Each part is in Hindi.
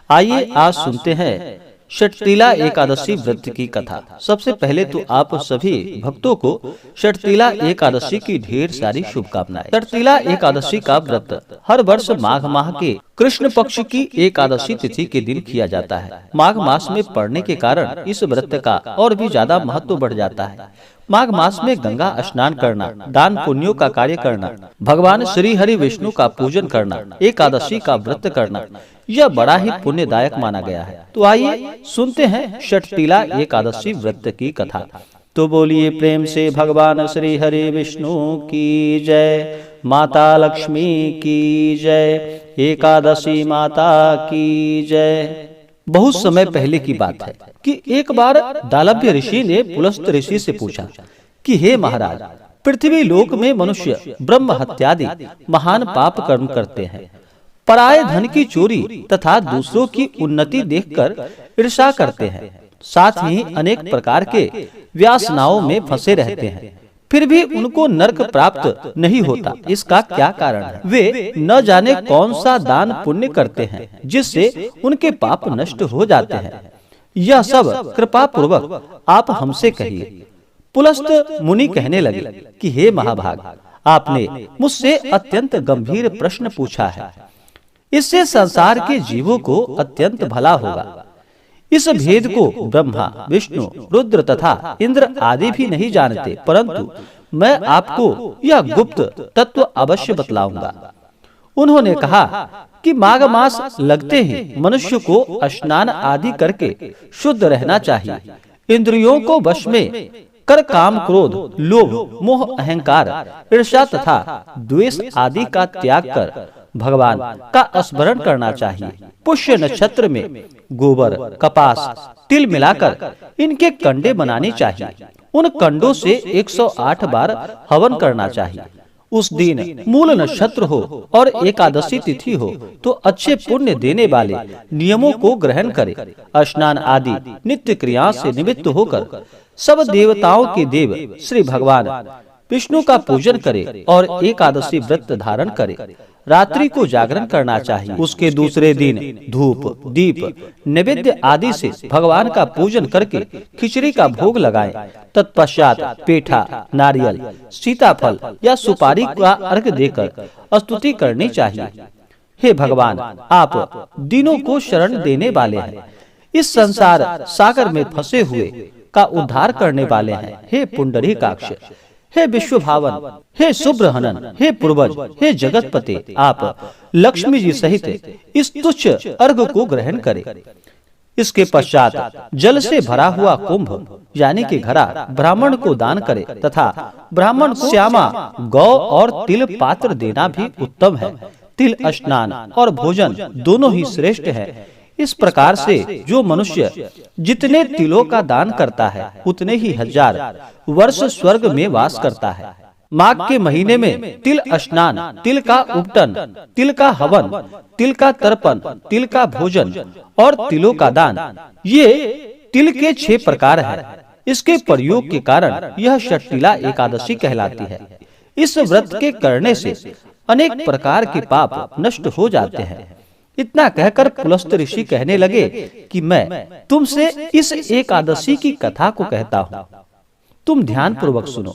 आइए आज सुनते हैं षटतिला एकादशी व्रत की कथा। सबसे पहले तो आप सभी भक्तों को षटतिला एकादशी की ढेर सारी शुभकामनाएं। षटतिला एकादशी का व्रत हर वर्ष माघ माह के कृष्ण पक्ष की एकादशी तिथि के दिन किया जाता है। माघ मास में पड़ने के कारण इस व्रत का और भी ज्यादा महत्व बढ़ जाता है। माघ मास में गंगा स्नान करना, दान पुण्यों का कार्य करना, भगवान श्री हरि विष्णु का पूजन करना, एकादशी का व्रत करना, यह बड़ा ही पुण्यदायक माना गया है। तो आइए सुनते हैं षटतिला एकादशी व्रत की कथा। तो बोलिए प्रेम से भगवान श्री हरि विष्णु की जय, माता लक्ष्मी की जय, एकादशी माता की जय। बहुत समय पहले की बात है कि एक बार दालभ्य ऋषि ने पुलस्त ऋषि से पूछा कि हे महाराज, पृथ्वी लोक में मनुष्य ब्रह्म हत्यादि महान पाप कर्म करते हैं, पराये धन की चोरी तथा दूसरों की उन्नति देखकर ईर्ष्या करते हैं, साथ ही अनेक प्रकार के व्यासनाओं में फंसे रहते हैं, फिर भी उनको नरक प्राप्त नहीं होता। इसका क्या कारण है? वे न जाने कौन सा दान पुण्य करते हैं जिससे उनके पाप नष्ट हो जाते हैं। यह सब कृपा पूर्वक आप हमसे कहिए। पुलस्त मुनि कहने लगे कि हे महाभाग, आपने मुझसे अत्यंत गंभीर प्रश्न पूछा है। इससे संसार के जीवों को अत्यंत भला होगा। इस भेद को ब्रह्मा, विष्णु, रुद्र तथा इंद्र आदि भी नहीं जानते, परंतु मैं आपको यह गुप्त तत्व अवश्य बतलाऊंगा। उन्होंने कहा कि माघ मास लगते ही मनुष्य को स्नान आदि करके शुद्ध रहना चाहिए। इंद्रियों को वश में कर काम, क्रोध, लोभ, मोह, अहंकार, ईर्ष्या तथा द्वेष आदि का त्याग कर भगवान का स्मरण करना चाहिए। पुष्य नक्षत्र में गोबर, कपास, तिल मिलाकर इनके कंडे बनाने चाहिए। उन कंडों से 108 बार हवन करना चाहिए। उस दिन मूल नक्षत्र हो और एकादशी तिथि हो तो अच्छे पुण्य देने वाले नियमों को ग्रहण करे। स्नान आदि नित्य क्रिया से निमित्त होकर सब देवताओं के देव श्री भगवान विष्णु का पूजन करे और एकादशी व्रत धारण करे। रात्रि को जागरण करना चाहिए। उसके दूसरे दिन धूप, दीप, नैवेद्य आदि से भगवान का पूजन करके खिचड़ी का भोग लगाएं। तत्पश्चात पेठा, नारियल, सीताफल या सुपारी का अर्घ देकर स्तुति करनी चाहिए। हे भगवान, आप दीनों को शरण देने वाले हैं, इस संसार सागर में फंसे हुए का उद्धार करने वाले हैं। हे पुंडरीकाक्ष, हे विश्वभावन, हे शुभ्रहनन, हे पूर्वज, हे जगतपते, आप लक्ष्मी जी सहित इस तुच्छ अर्घ को ग्रहण करें। इसके पश्चात जल से भरा हुआ कुंभ यानी कि घड़ा ब्राह्मण को दान करे तथा ब्राह्मण को श्यामा, गौ और तिल पात्र देना भी उत्तम है। तिल स्नान और भोजन दोनों ही श्रेष्ठ है। इस प्रकार से जो मनुष्य जितने तिलों का दान करता है उतने ही 1000 वर्ष स्वर्ग में वास करता है। माघ के महीने में तिल स्नान, तिल का उपटन, तिल का हवन, तिल का तर्पण, तिल का भोजन और तिलों का दान, ये तिल के 6 प्रकार हैं। इसके प्रयोग के कारण यह षटतिला एकादशी कहलाती है। इस व्रत के करने से अनेक प्रकार के पाप नष्ट हो जाते हैं। इतना कहकर पुलस्त ऋषि कहने लगे कि मैं तुमसे इस एकादशी की कथा को कहता हूँ, तुम ध्यान पूर्वक सुनो।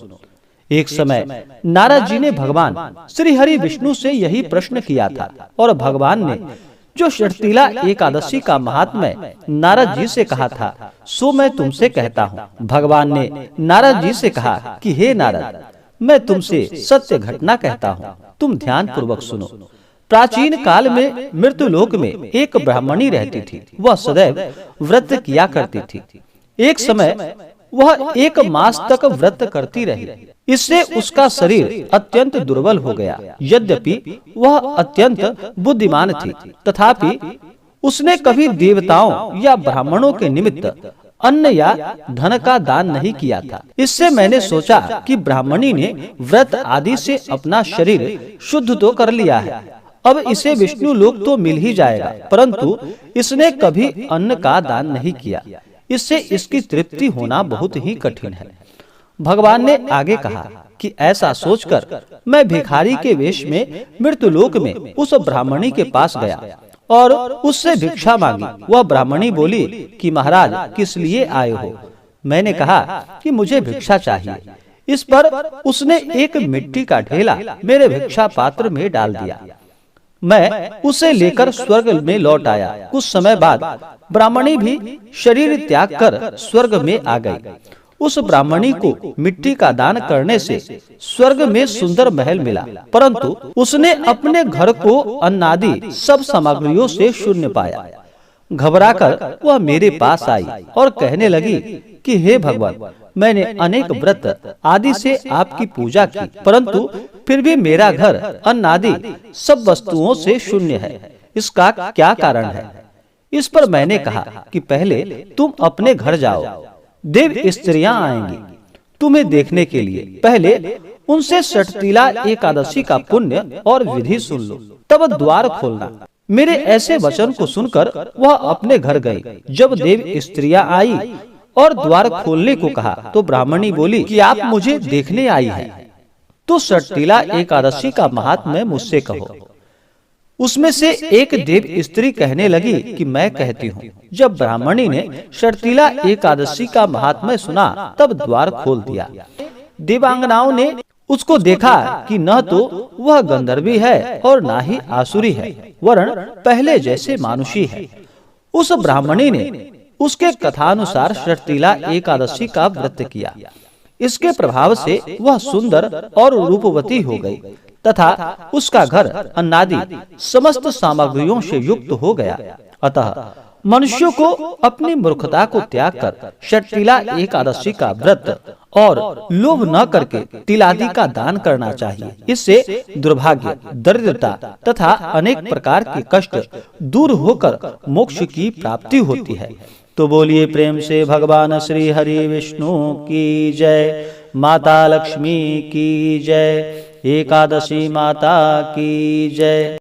एक समय नारद जी ने भगवान श्री हरि विष्णु से यही प्रश्न किया था और भगवान ने जो षटतिला एकादशी का महात्म्य नारद जी से कहा था सो मैं तुमसे कहता हूँ। भगवान ने नारद जी से कहा कि हे नारद, मैं तुमसे सत्य घटना कहता हूँ, तुम ध्यान पूर्वक सुनो। प्राचीन काल में मृत्युलोक में एक ब्राह्मणी रहती थी। वह सदैव व्रत किया करती थी। एक समय वह 1 मास तक व्रत करती रही। इससे उसका शरीर अत्यंत दुर्बल हो गया। यद्यपि वह अत्यंत बुद्धिमान थी, तथापि उसने कभी देवताओं या ब्राह्मणों के निमित्त अन्न या धन का दान नहीं किया था। इससे मैंने सोचा कि ब्राह्मणी ने व्रत आदि से अपना शरीर शुद्ध तो कर लिया है, अब इसे विष्णु लोक तो मिल ही जाएगा, परंतु इसने कभी अन्न का दान नहीं किया। इससे इसकी तृप्ति होना बहुत ही कठिन है। भगवान ने आगे कहा कि ऐसा सोचकर मैं भिखारी के वेश में मृत्युलोक में उस ब्राह्मणी के पास गया और उससे भिक्षा मांगी। वह ब्राह्मणी बोली कि महाराज किस लिए आए हो? मैंने कहा कि मुझे भिक्षा चाहिए। इस पर उसने एक मिट्टी का ढेला मेरे भिक्षा पात्र में डाल दिया। मैं उसे लेकर स्वर्ग में लौट आया। कुछ समय बाद ब्राह्मणी भी शरीर त्याग कर स्वर्ग में आ गई। उस ब्राह्मणी को मिट्टी का दान करने से स्वर्ग में सुंदर महल मिला, परंतु उसने अपने घर को अन्नादि सब सामग्रियों से शून्य पाया। घबराकर वह मेरे पास आई और कहने लगी कि हे भगवान, मैंने अनेक व्रत आदि से आपकी पूजा की, परंतु फिर भी मेरा घर अन्न आदि सब वस्तुओं से शून्य है। इसका क्या कारण है? इस पर मैंने कहा कि पहले तुम अपने घर जाओ, देव स्त्रियां आएंगी तुम्हें देखने के लिए। पहले उनसे षटतिला एकादशी का पुण्य और विधि सुन लो, तब द्वार खोलना। मेरे ऐसे वचन को सुनकर वह अपने घर गई। जब देव स्त्रियां आई और द्वार खोलने को कहा तो ब्राह्मणी बोली कि आप मुझे देखने आई हैं, तो षटतिला एकादशी का महात्म्य मुझसे कहो। उसमें से एक देव स्त्री कहने लगी कि मैं कहती हूँ। जब ब्राह्मणी ने षटतिला एकादशी का महात्म्य सुना तब द्वार खोल दिया। देवांगनाओं ने उसको देखा कि न तो वह गंधर्वी है और न ही आसुरी है, वरन पहले जैसे मानुषी है। उस ब्राह्मणी ने उसके कथानुसार षटतिला एकादशी का व्रत किया। इसके प्रभाव से वह सुंदर और रूपवती हो गई तथा उसका घर अन्नादि समस्त सामग्रियों से युक्त हो गया। अतः मनुष्यों को अपनी मूर्खता को त्याग कर षटतिला एकादशी का व्रत और लोभ न करके तिलादि का दान करना चाहिए। इससे दुर्भाग्य, दरिद्रता तथा अनेक प्रकार के कष्ट दूर होकर मोक्ष की प्राप्ति होती है। तो बोलिए प्रेम से भगवान श्री हरि विष्णु की जय, माता लक्ष्मी की जय, एकादशी माता की जय।